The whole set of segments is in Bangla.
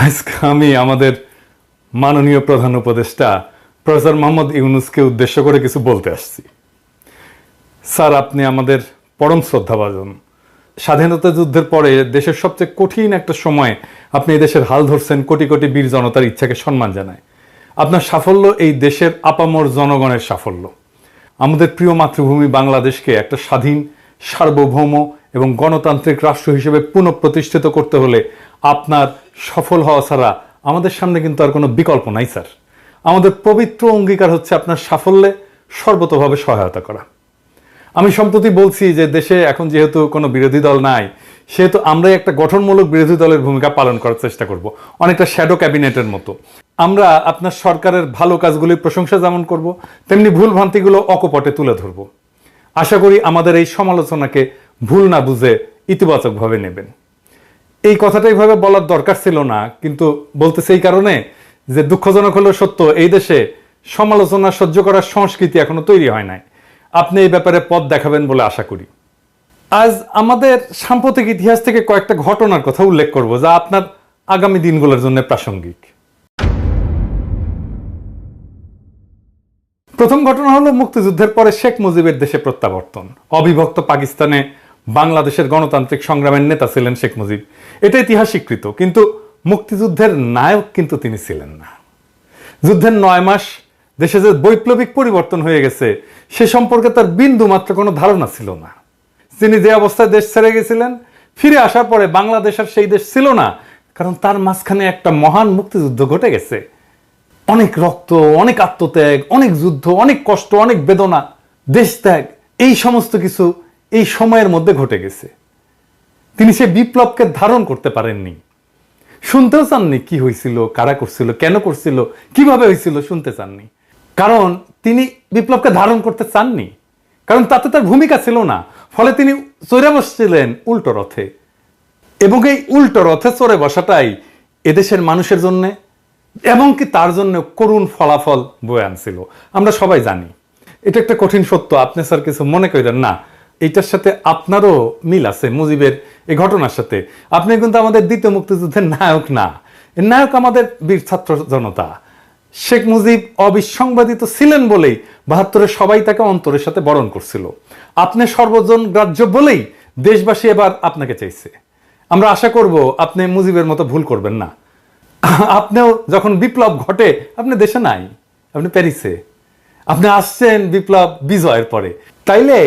আজকে আমি আমাদের মাননীয় প্রধান উপদেষ্টা প্রফেসর মোহাম্মদ ইউনূসকে উদ্দেশ্য করে কিছু বলতে আসছি। স্যার, আপনি আমাদের পরম শ্রদ্ধাভাজন। স্বাধীনতা যুদ্ধের পরে দেশের সবচেয়ে কঠিন একটা সময়ে আপনি এই দেশের হাল ধরছেন, কোটি কোটি বীর জনতার ইচ্ছাকে সম্মান জানায়। আপনার সাফল্য এই দেশের আপামর জনগণের সাফল্য। আমাদের প্রিয় মাতৃভূমি বাংলাদেশকে একটা স্বাধীন, সার্বভৌম এবং গণতান্ত্রিক রাষ্ট্র হিসেবে পুনঃপ্রতিষ্ঠিত করতে হলে আপনার সফল হওয়া ছাড়া আমাদের সামনে কিন্তু আর কোনো বিকল্প নাই স্যার। আমাদের পবিত্র অঙ্গীকার হচ্ছে আপনার সাফল্যে সর্বতোভাবে সহায়তা করা। আমি সম্প্রতি বলছি যে দেশে এখন যেহেতু কোনো বিরোধী দল নাই, সেহেতু আমরাই একটা গঠনমূলক বিরোধী দলের ভূমিকা পালন করার চেষ্টা করব, অনেকটা শ্যাডো ক্যাবিনেটের মতো। আমরা আপনার সরকারের ভালো কাজগুলির প্রশংসা যেমন করব, তেমনি ভুল ভ্রান্তিগুলো অকপটে তুলে ধরব। আশা করি আমাদের এই সমালোচনাকে ভুল না বুঝে ইতিবাচকভাবে নেবেন। এই কথাটা এইভাবে বলার দরকার ছিল না, কিন্তু বলতেছে এই কারণে যে দুঃখজনক হলেও সত্য, এই দেশে সমালোচনা সহ্য করার সংস্কৃতি এখনো তৈরি হয় নাই। আপনি এই ব্যাপারে পথ দেখাবেন বলে আশা করি। আজ আমাদের সাম্প্রতিক ইতিহাস থেকে কয়েকটা ঘটনার কথা উল্লেখ করব যা আপনার আগামী দিনগুলোর জন্য প্রাসঙ্গিক। প্রথম ঘটনা হলো মুক্তিযুদ্ধের পরে শেখ মুজিবের দেশে প্রত্যাবর্তন। অবিভক্ত পাকিস্তানে বাংলাদেশের গণতান্ত্রিক সংগ্রামের নেতা ছিলেন শেখ মুজিব, এটা ইতিহাস স্বীকৃত। কিন্তু মুক্তিযুদ্ধের নায়ক কিন্তু তিনি ছিলেন না। যুদ্ধের 9 মাস দেশে যে বৈপ্লবিক পরিবর্তন হয়ে গেছে সে সম্পর্কে তার বিন্দু মাত্র কোনো ধারণা ছিল না। তিনি যে অবস্থায় দেশ ছেড়ে গেছিলেন, ফিরে আসার পরে বাংলাদেশ আর সেই দেশ ছিল না, কারণ তার মাঝখানে একটা মহান মুক্তিযুদ্ধ ঘটে গেছে। অনেক রক্ত, অনেক আত্মত্যাগ, অনেক যুদ্ধ, অনেক কষ্ট, অনেক বেদনা, দেশ ত্যাগ, এই সমস্ত কিছু এই সময়ের মধ্যে ঘটে গেছে। তিনি সে বিপ্লবকে ধারণ করতে পারেননি, শুনতেও চাননি কি হয়েছিল, কারা করছিল, কেন করছিল, কিভাবে হয়েছিল, শুনতে চাননি। কারণ তিনি বিপ্লবকে ধারণ করতে চাননি, কারণ তাতে তার ভূমিকা ছিল না। ফলে তিনি চড়ে বসছিলেন উল্টো রথে, এবং এই উল্টো রথে চড়ে বসাটাই এদেশের মানুষের জন্য এমনকি তার জন্য করুণ ফলাফল বয়ে আনছিল। আমরা সবাই জানি। এটা একটা কঠিন সত্য, আপনি স্যার কিছু মনে করেন না, এইটার সাথে আপনারও মিল আছে মুজিবের এই ঘটনার সাথে। আপনি কিন্তু আমাদের দ্বিতীয় মুক্তিযুদ্ধের নায়ক না, এর নায়ক আমাদের বীর ছাত্র জনতা। শেখ মুজিব অবিসংবাদিত ছিলেন বলেই 72-এ সবাই তাকে অন্তরের সাথে বরণ করছিল। আপনি সর্বজন গ্রাহ্য বলেই দেশবাসী এবার আপনাকে চাইছে। আমরা আশা করব আপনি মুজিবের মতো ভুল করবেন না। আপনিও যখন বিপ্লব ঘটে আপনি দেশে নাই, আপনি প্যারিসে। আপনি আসছেন বিপ্লব বিজয়ের পরে। তাইলে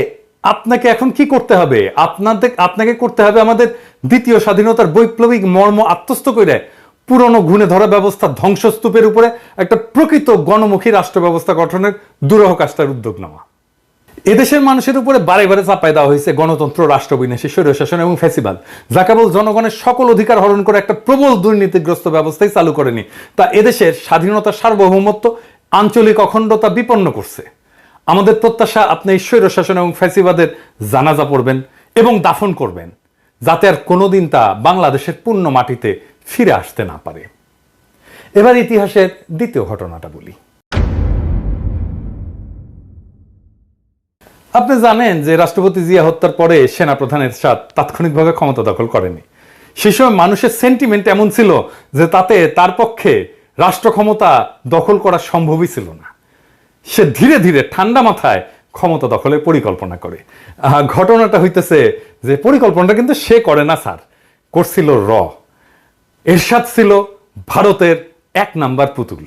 আপনাকে এখন কি করতে হবে? আপনাকে করতে হবে আমাদের দ্বিতীয় স্বাধীনতার বৈপ্লবিক মর্ম আত্মস্থ করে পুরনো ঘুণে ধরা ব্যবস্থা ধ্বংসস্তূপের উপরে একটা প্রকৃত গণমুখী রাষ্ট্র ব্যবস্থা গঠনের দুরূহ কাজটার উদ্যোগ নেওয়া। এদেশের মানুষের উপরে বারে বারে চাপাই দেওয়া হয়েছে গণতন্ত্র, রাষ্ট্রবিনাশী স্বৈরশাসন এবং ফ্যাসিবাদ, যা কেবল জনগণের সকল অধিকার হরণ করে একটা প্রবল দুর্নীতিগ্রস্ত ব্যবস্থাই চালু করেনি, তা এদেশের স্বাধীনতা, সার্বভৌমত্ব, আঞ্চলিক অখণ্ডতা বিপন্ন করছে। আমাদের প্রত্যাশা আপনি এই স্বৈরশাসন এবং ফ্যাসিবাদের জানাজা পড়বেন এবং দাফন করবেন, যাতে আর কোনোদিন তা বাংলাদেশের পূর্ণ মাটিতে ফিরে আসতে না পারে। এবার ইতিহাসের দ্বিতীয় ঘটনাটা বলি। আপনি জানেন যে রাষ্ট্রপতি জিয়া হত্যার পরে সেনাপ্রধান এরশাদ তাৎক্ষণিকভাবে ক্ষমতা দখল করেনি। সেই সময় মানুষের সেন্টিমেন্ট এমন ছিল যে তাতে তার পক্ষে রাষ্ট্র ক্ষমতা দখল করা সম্ভবই ছিল না। সে ধীরে ধীরে ঠান্ডা মাথায় ক্ষমতা দখলের পরিকল্পনা করে। ঘটনাটা হইতেছে যে পরিকল্পনাটা কিন্তু সে করে না স্যার, করছিল এরশাদ ছিল ভারতের 1 নাম্বার পুতুল।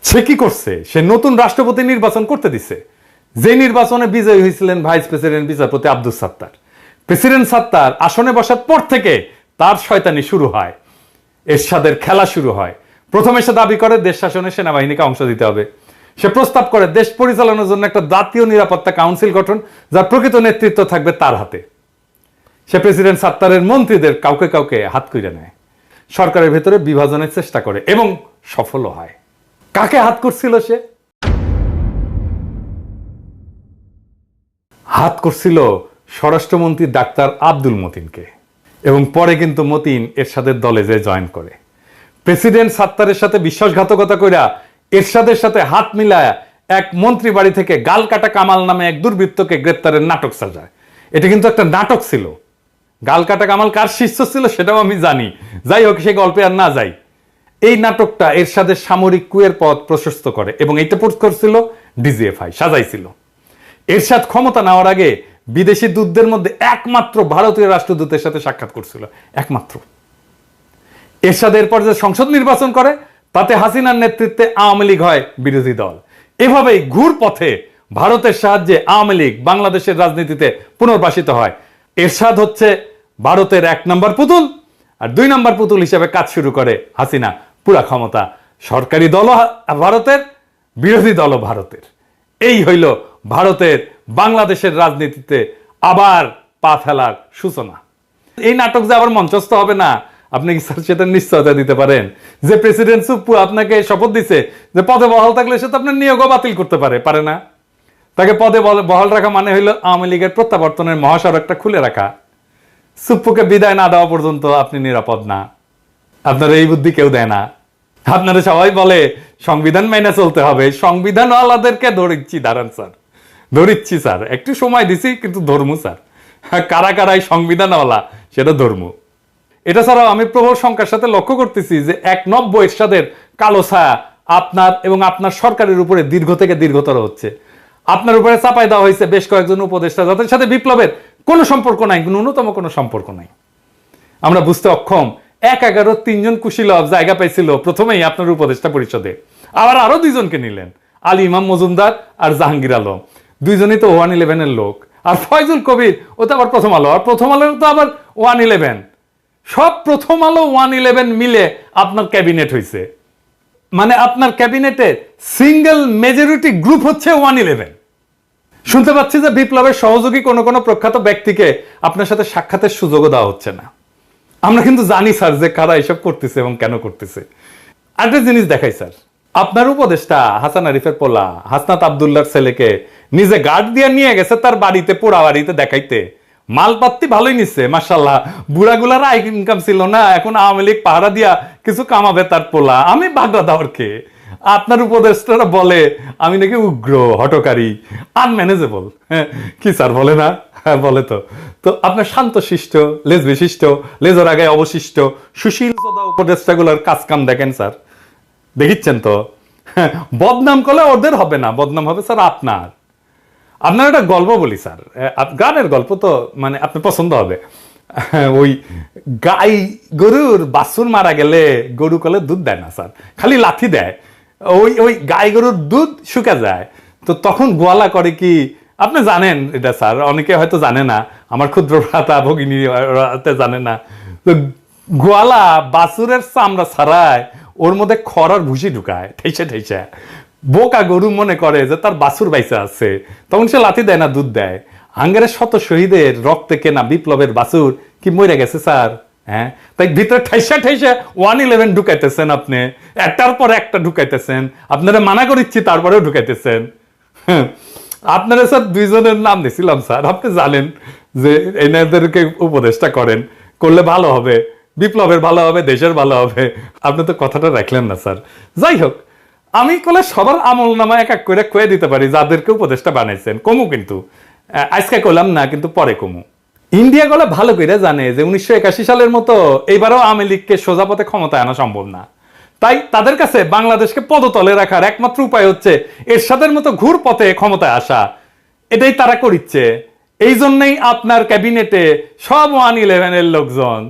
সে কি করছে? সে নতুন রাষ্ট্রপতি নির্বাচন করতে দিছে, যে নির্বাচনে বিজয়ী হয়েছিলেন ভাইস প্রেসিডেন্ট বিচারপতি আব্দুস সাত্তার। প্রেসিডেন্ট সাত্তার আসনে বসার পর থেকে তার শয়তানি শুরু হয়, এরশাদের খেলা শুরু হয়। প্রথমে সে দাবি করে দেশ শাসনে সেনাবাহিনীকে অংশ দিতে হবে। সে প্রস্তাব করে দেশ পরিচালনার জন্য একটা জাতীয় নিরাপত্তা কাউন্সিল গঠন, যার প্রকৃত নেতৃত্ব থাকবে তার হাতে। সে প্রেসিডেন্ট সাত্তারের মন্ত্রীদের কাউকে কাউকে হাত কইরে নেয়, সরকারের ভেতরে বিভাজনের চেষ্টা করে এবং সফল হয়। কাকে হাত করছিল সে? হাত করছিল স্বরাষ্ট্রমন্ত্রী ডাক্তার আব্দুল মতিনকে, এবং পরে কিন্তু মতিন এরশাদের দলে যে জয়েন করে। প্রেসিডেন্ট সাত্তারের সাথে বিশ্বাসঘাতকতা কইরা এরশাদের সাথে হাত মিলায় এক মন্ত্রী বাড়ি থেকে গাল কাটা কামাল নামে এক দুর্বৃত্তকে গ্রেপ্তারের নাটক সাজায়। এটা কিন্তু একটা নাটক ছিল। গাল কাটা কামাল কার শিষ্য ছিল সেটাও আমি জানি, যাই হোক সে গল্পে আর না যাই। এই নাটকটা এরশাদের সামরিক কুয়ের পথ প্রশস্ত করে এবং এটা পোস্ট করছিল ডিজিএফআই, সাজাইছিল। এরশাদ ক্ষমতা নেওয়ার আগে বিদেশি দূতদের মধ্যে একমাত্র ভারতীয় রাষ্ট্রদূতের সাথে সাক্ষাৎ করছিল, একমাত্র। এরশাদ এরপর যে সংসদ নির্বাচন করে তাতে হাসিনার নেতৃত্বে আওয়ামী লীগ হয় বিরোধী দল। এভাবেই ঘুর পথে ভারতের সাহায্যে আওয়ামী লীগ বাংলাদেশের রাজনীতিতে পুনর্বাসিত হয়। এরশাদ হচ্ছে ভারতের 1 নম্বর পুতুল, আর 2 নম্বর পুতুল হিসেবে কাজ শুরু করে হাসিনা। পুরা ক্ষমতা সরকারি দলও ভারতের, বিরোধী দলও ভারতের। এই হইল ভারতের বাংলাদেশের রাজনীতিতে আবার পা ফেলার সূচনা। এই নাটক যে আবার মঞ্চস্থ হবে না, আপনি কি স্যার সেটা নিশ্চয়তা দিতে পারেন? যে প্রেসিডেন্ট সুপ্পু আপনাকে শপথ দিছে যে পদে বহাল থাকলে সে তো আপনার নিয়োগও বাতিল করতে পারে না? তাকে পদে বহাল রাখা মানে হইল আওয়ামী লীগের প্রত্যাবর্তনের মহাসড়কটা খুলে রাখা। সুপ্পুকে বিদায় না দেওয়া পর্যন্ত আপনি নিরাপদ না। আপনার এই বুদ্ধি কেউ দেয় না। আপনারা সবাই বলে সংবিধান মেনে চলতে হবে, সংবিধানওয়ালাদেরকে ধরিচ্ছি, দাঁড়ান স্যার, ধরিচ্ছি স্যার, একটু সময় দিছি কিন্তু ধর্ম স্যার, কারা কারাই সংবিধানওয়ালা সেটা ধর্ম। এটা ছাড়াও আমি প্রবল সংখ্যার সাথে লক্ষ্য করতেছি যে 1 এরশাদের কালো ছায়া আপনার এবং আপনার সরকারের উপরে দীর্ঘ থেকে দীর্ঘতর হচ্ছে। আপনার উপরে চাপাই দেওয়া হয়েছে বেশ কয়েকজন উপদেষ্টা যাদের সাথে বিপ্লবের কোনো সম্পর্ক নাই, ন্যূনতম কোনো সম্পর্ক নাই। আমরা বুঝতে অক্ষম 1-11 3 কুশীলব জায়গা পাইছিল প্রথমেই আপনার উপদেষ্টা পরিষদে, আবার আরো 2 জনকে নিলেন, আলী ইমাম মজুমদার আর জাহাঙ্গীর আলম, 2 জনই তো 111 লোক। আর ফয়জুল কবির ও তো আবার প্রথম আলো, আর প্রথম আলো তো আবার 111। সব প্রথম আলো 111 মিলে আপনার ক্যাবিনেট হয়েছে। মানে আপনার ক্যাবিনেটের সিঙ্গেল মেজরিটি গ্রুপ হচ্ছে 111। শুনতে পাচ্ছি যে বিপ্লবের সহযোগী কোনো প্রখ্যাত ব্যক্তিকে আপনার সাথে সাক্ষাতের সুযোগও দেওয়া হচ্ছে না। আমরা কিন্তু জানি স্যার যে কারা এসব করতেছে এবং কেন করতেছে। আরেকটা জিনিস দেখাই স্যার, আপনার উপদেষ্টা হাসান আরিফের পোলা হাসনাত আব্দুল্লাহর ছেলেকে নিজে গার্ড দিয়ে নিয়ে গেছে তার বাড়িতে, পোড়া বাড়িতে দেখাইতে। মালপাত্তি ভালোই নিচ্ছে মাশাআল্লাহ, বুড়াগুলার আয় ইনকাম ছিল না, এখন আওয়ামী লীগ পাহারা দিয়া কিছু কামাবে তার পোলা। আমি বাগড়া দাওয়ারকে আপনার উপদেষ্টারা বলে আমি নাকি উগ্র, হটকারী, আনম্যানেজেবল। কি স্যার বলে না? হ্যাঁ বলে তো। তো আপনার শান্তশিষ্ট, লেজ বিশিষ্ট, লেজর আগে অবশিষ্ট সুশীল উপদেষ্টাগুলোর কাজ কাম দেখেন স্যার, দেখিচ্ছেন তো। বদনাম করলে ওদের হবে না, বদনাম হবে স্যার আপনার। আপনার একটা গল্প বলি স্যার, গানের গল্প তো মানে আপনার পছন্দ হবে। ওই গাই গরুর বাছুর মারা গেলে গরু কলে দুধ দেয় না স্যার, খালি লাথি দেয়। ওই গাই গরুর দুধ শুকা যায়। তো তখন গোয়ালা করে কি আপনি জানেন এটা স্যার, অনেকে হয়তো জানে না, আমার ক্ষুদ্র ভ্রাতা ভগিনী জানে না। তো গোয়ালা বাছুরের চামড়া ছাড়ায় ওর মধ্যে খড়ার ভুসি ঢুকায় ঠেসে ঠেসে। বোকা গরু মনে করে যে তার বাছুর বাইসা আছে, তখন সে লাথি দেয় না, দুধ দেয়। হাঙ্গারের শত শহীদের রক্তে কেনা বিপ্লবের বাছুর কি মরে গেছে স্যার? হ্যাঁ, তাই ভিতরে ঠেসা ঠেসা 111 ঢুকাইতেছেন আপনি, একটার পর একটা ঢুকাইতেছেন। আপনারা মানা করিচ্ছি তারপরেও ঢুকাইতেছেন। আপনারা স্যার 2 জনের নাম দিয়েছিলাম স্যার, আপনি জানেন যে এনাদেরকে উপদেষ্টা করেন, করলে ভালো হবে, বিপ্লবের ভালো হবে, দেশের ভালো হবে। আপনি তো কথাটা রাখলেন না স্যার। যাই হোক, আমি কলে সবার আমল নামা এক এক করে কয়ে দিতে পারি যাদেরকে উপদেষ্টা বানাইছেন, কমু কিন্তু আজকে কইলাম না, কিন্তু পরে কমু। ইন্ডিয়া গলে ভালো করে জানে যে 1981 সালের মতো এইবারও আওয়ামী লীগকে সোজা পথে ক্ষমতায় আনা সম্ভব না। তাই তাদের কাছে বাংলাদেশকে পদতলে রাখার একমাত্র উপায় হচ্ছে এরশাদের মতো ঘুর পথে ক্ষমতায় আসা। এটাই তারা করিচ্ছে। এই জন্যই আপনার ক্যাবিনেটে সব 111 এর লোকজন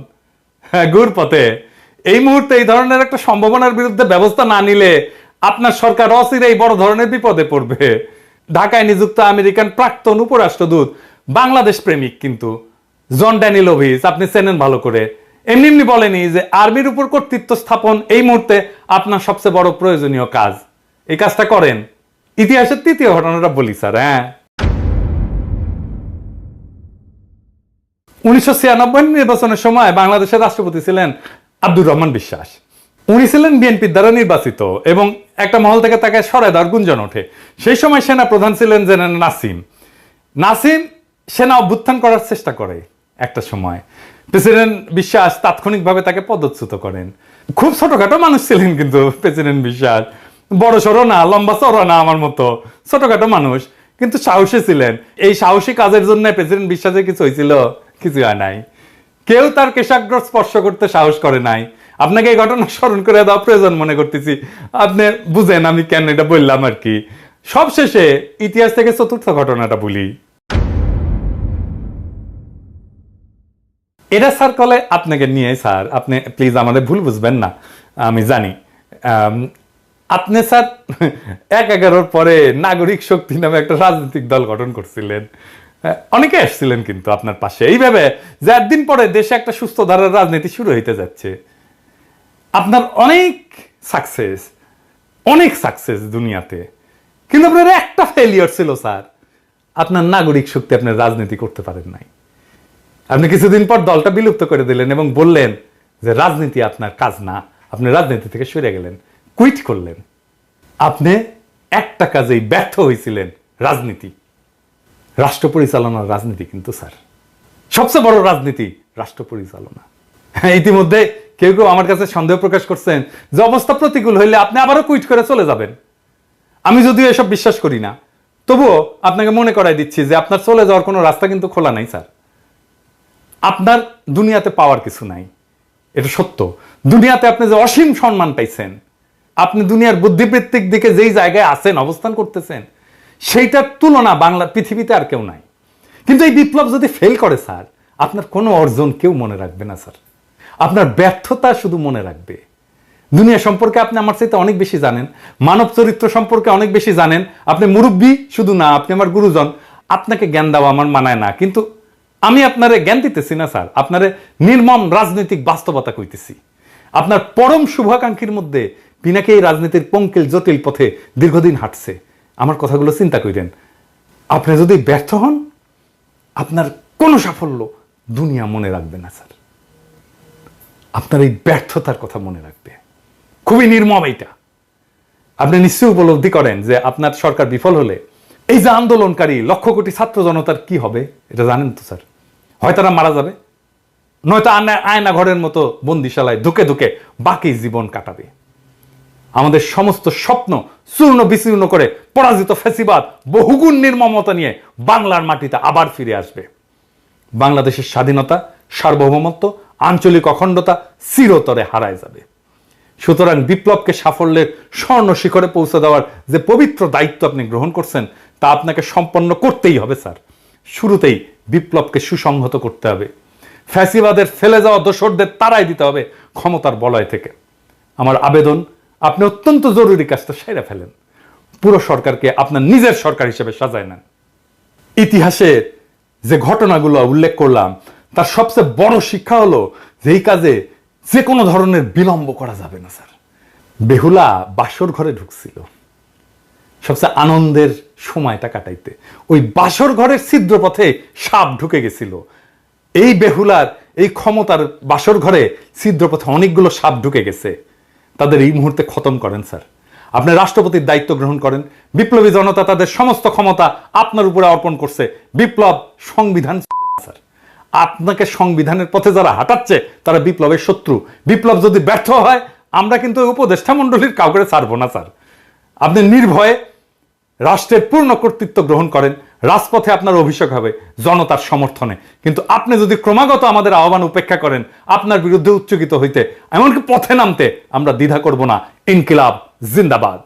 ঘুর পথে। এই মুহূর্তে এই ধরনের একটা সম্ভাবনার বিরুদ্ধে ব্যবস্থা না নিলে আপনার সরকার অচিরেই বড় ধরনের বিপদে পড়বে। ঢাকায় নিযুক্ত আমেরিকান প্রাক্তন উপরাষ্ট্রদূত বাংলাদেশ প্রেমিক কিন্তু জন ড্যানিলোভিচ, আপনি চেনেন ভালো করে, এমনি বলেনি যে আর্মির উপর কর্তৃত্ব স্থাপন এই মুহূর্তে আপনার সবচেয়ে বড় প্রয়োজনীয় কাজ। এই কাজটা করেন। ইতিহাসের 3য় ঘটনাটা বলি স্যার। হ্যাঁ, 1996 নির্বাচনের সময় বাংলাদেশের রাষ্ট্রপতি ছিলেন আব্দুর রহমান বিশ্বাস। উনি ছিলেন বিএনপির দ্বারা নির্বাচিত এবং একটা মহল থেকে তাকে সরায় দেওয়ার গুঞ্জন ওঠে। সেই সময় সেনা প্রধান ছিলেন জেনারেল নাসিম সেনা অভ্যুত্থান করার চেষ্টা করে একটা সময়। প্রেসিডেন্ট বিশ্বাস তাৎক্ষণিকভাবে তাকে পদচ্যুত করেন। খুব ছোটখাটো মানুষ ছিলেন কিন্তু প্রেসিডেন্ট বিশ্বাস, বড় সড়ো না, লম্বা চড়া না, আমার মতো ছোটখাটো মানুষ, কিন্তু সাহসী ছিলেন। এই সাহসী কাজের জন্য প্রেসিডেন্ট বিশ্বাসের কিছু হয়েছিল? কিছু হয় নাই। কেউ তার কেশাগ্র স্পর্শ করতে সাহস করে নাই। আপনাকে এই ঘটনা স্মরণ করে দেওয়া প্রয়োজন মনে করতেছি, আপনি বুঝেন আমি কেন এটা বললাম আর কি। সবশেষে ইতিহাস থেকে চতুর্থ ঘটনাটা বলি। এটা স্যার কলে আপনাকে নিয়ে, স্যার আপনি প্লিজ আমাদের ভুল বুঝবেন না, আমি জানি আপনি স্যার ১/১১ পরে নাগরিক শক্তি নামে একটা রাজনৈতিক দল গঠন করছিলেন, অনেকে আসছিলেন কিন্তু আপনার পাশে, এইভাবে যে একদিন পরে দেশে একটা সুস্থ ধারার রাজনীতি শুরু হইতে যাচ্ছে। আপনার অনেক সাকসেস দুনিয়াতে, কিন্তু আপনার একটা ফেলিয়ার ছিল স্যার, আপনার নাগরিক শক্তি আপনার রাজনীতি করতে পারেন নাই। আপনি কিছুদিন পর দলটা বিলুপ্ত করে দিলেন এবং বললেন যে রাজনীতি আপনার কাজ না, আপনি রাজনীতি থেকে সরে গেলেন, কুইট করলেন। আপনি একটা কাজেই ব্যর্থ হয়েছিলেন, রাজনীতি, রাষ্ট্র পরিচালনার রাজনীতি। কিন্তু স্যার সবচেয়ে বড় রাজনীতি রাষ্ট্র পরিচালনা। ইতিমধ্যে কেউ কেউ আমার কাছে সন্দেহ প্রকাশ করছেন যে অবস্থা প্রতিকূল হইলে আপনি আবারও কুইট করে চলে যাবেন। আমি যদিও এসব বিশ্বাস করি না, তবুও আপনাকে মনে করাই দিচ্ছি যে আপনার চলে যাওয়ার কোনো রাস্তা কিন্তু খোলা নাই স্যার। আপনার দুনিয়াতে পাওয়ার কিছু নাই, এটা সত্য। দুনিয়াতে আপনি যে অসীম সম্মান পাইছেন, আপনি দুনিয়ার বুদ্ধিবৃত্তিক দিকে যেই জায়গায় আছেন, অবস্থান করতেছেন, সেইটার তুলনা বাংলার পৃথিবীতে আর কেউ নাই। কিন্তু এই বিপ্লব যদি ফেল করে স্যার, আপনার কোনো অর্জন কেউ মনে রাখবে না স্যার, আপনার ব্যর্থতা শুধু মনে রাখবে। দুনিয়া সম্পর্কে আপনি আমার চাইতে অনেক বেশি জানেন, মানব চরিত্র সম্পর্কে অনেক বেশি জানেন। আপনি মুরব্বী শুধু না, আপনি আমার গুরুজন, আপনাকে জ্ঞান দেওয়া আমার মানায় না। কিন্তু আমি আপনারে জ্ঞান দিতেছি না স্যার, আপনারে নির্মম রাজনৈতিক বাস্তবতা কইতেছি। আপনার পরম শুভাকাঙ্ক্ষীর মধ্যে পিনাকি এই রাজনীতির পঙ্কিল জটিল পথে দীর্ঘদিন হাঁটছে। আমার কথাগুলো চিন্তা করেন। আপনি যদি ব্যর্থ হন, আপনার কোনো সাফল্য দুনিয়া মনে রাখবে না স্যার, আপনার এই ব্যর্থতার কথা মনে রাখবে। খুবই নির্মম এইটা। আপনি নিশ্চয়ই উপলব্ধি করেন যে আপনার সরকার বিফল হলে এই যে আন্দোলনকারী লক্ষ কোটি ছাত্র জনতার কি হবে, এটা জানেন তো স্যার? হয় তারা মারা যাবে, নয়তো আয়না ঘরের মতো বন্দিশালায় ধুকে ধুকে বাকি জীবন কাটাবে। আমাদের সমস্ত স্বপ্ন চূর্ণ বিচূর্ণ করে পরাজিত ফ্যাসিবাদ বহুগুণ নির্মমতা নিয়ে বাংলার মাটিতে আবার ফিরে আসবে। বাংলাদেশের স্বাধীনতা, সার্বভৌমত্ব, আঞ্চলিক অখণ্ডতা চিরতরে হারায় যাবে। সুতরাং বিপ্লবকে সাফল্যের স্বর্ণ শিখরে পৌঁছে দেওয়ার যে পবিত্র দায়িত্ব আপনি গ্রহণ করছেন, তা আপনাকে সম্পন্ন করতেই হবে স্যার। শুরুতেই বিপ্লবকে সুসংহত করতে হবে, ফ্যাসিবাদের ফেলে যাওয়া দোসরদের তাড়াই দিতে হবে ক্ষমতার বলয় থেকে। আমার আবেদন, আপনি অত্যন্ত জরুরি কাজটা সেরে ফেলেন, পুরো সরকারকে আপনার নিজের সরকার হিসেবে সাজায় নেন। ইতিহাসের যে ঘটনাগুলো উল্লেখ করলাম, তার সবচেয়ে বড় শিক্ষা হলো যে এই কাজে যে কোনো ধরনের বিলম্ব করা যাবে না স্যার। বেহুলা বাসর ঘরে ঢুকছিল সবচেয়ে আনন্দের সময়টা কাটাইতে, ওই বাসর ঘরের ছিদ্র পথে সাপ ঢুকে গেছিল। এই বেহুলার এই ক্ষমতার বাসর ঘরে ছিদ্র পথে অনেকগুলো সাপ ঢুকে গেছে, তাদের এই মুহূর্তে খতম করেন স্যার। আপনি রাষ্ট্রপতির দায়িত্ব গ্রহণ করেন, বিপ্লবী জনতা তাদের সমস্ত ক্ষমতা আপনার উপরে অর্পণ করছে। বিপ্লব সংবিধান স্যার, আপনাকে সংবিধানের পথে যারা হাঁটাচ্ছে তারা বিপ্লবের শত্রু। বিপ্লব যদি ব্যর্থ হয়, আমরা কিন্তু উপদেষ্টা মন্ডলীর কাউকে ছাড়বো না স্যার। আপনি নির্ভয়ে রাষ্ট্রের পূর্ণ কর্তৃত্ব গ্রহণ করেন, রাজপথে আপনার অভিষেক হবে জনতার সমর্থনে। কিন্তু আপনি যদি ক্রমাগত আমাদের আহ্বান উপেক্ষা করেন, আপনার বিরুদ্ধে উচ্চকিত হইতে, এমনকি পথে নামতে আমরা দ্বিধা করব না। ইনকিলাব জিন্দাবাদ।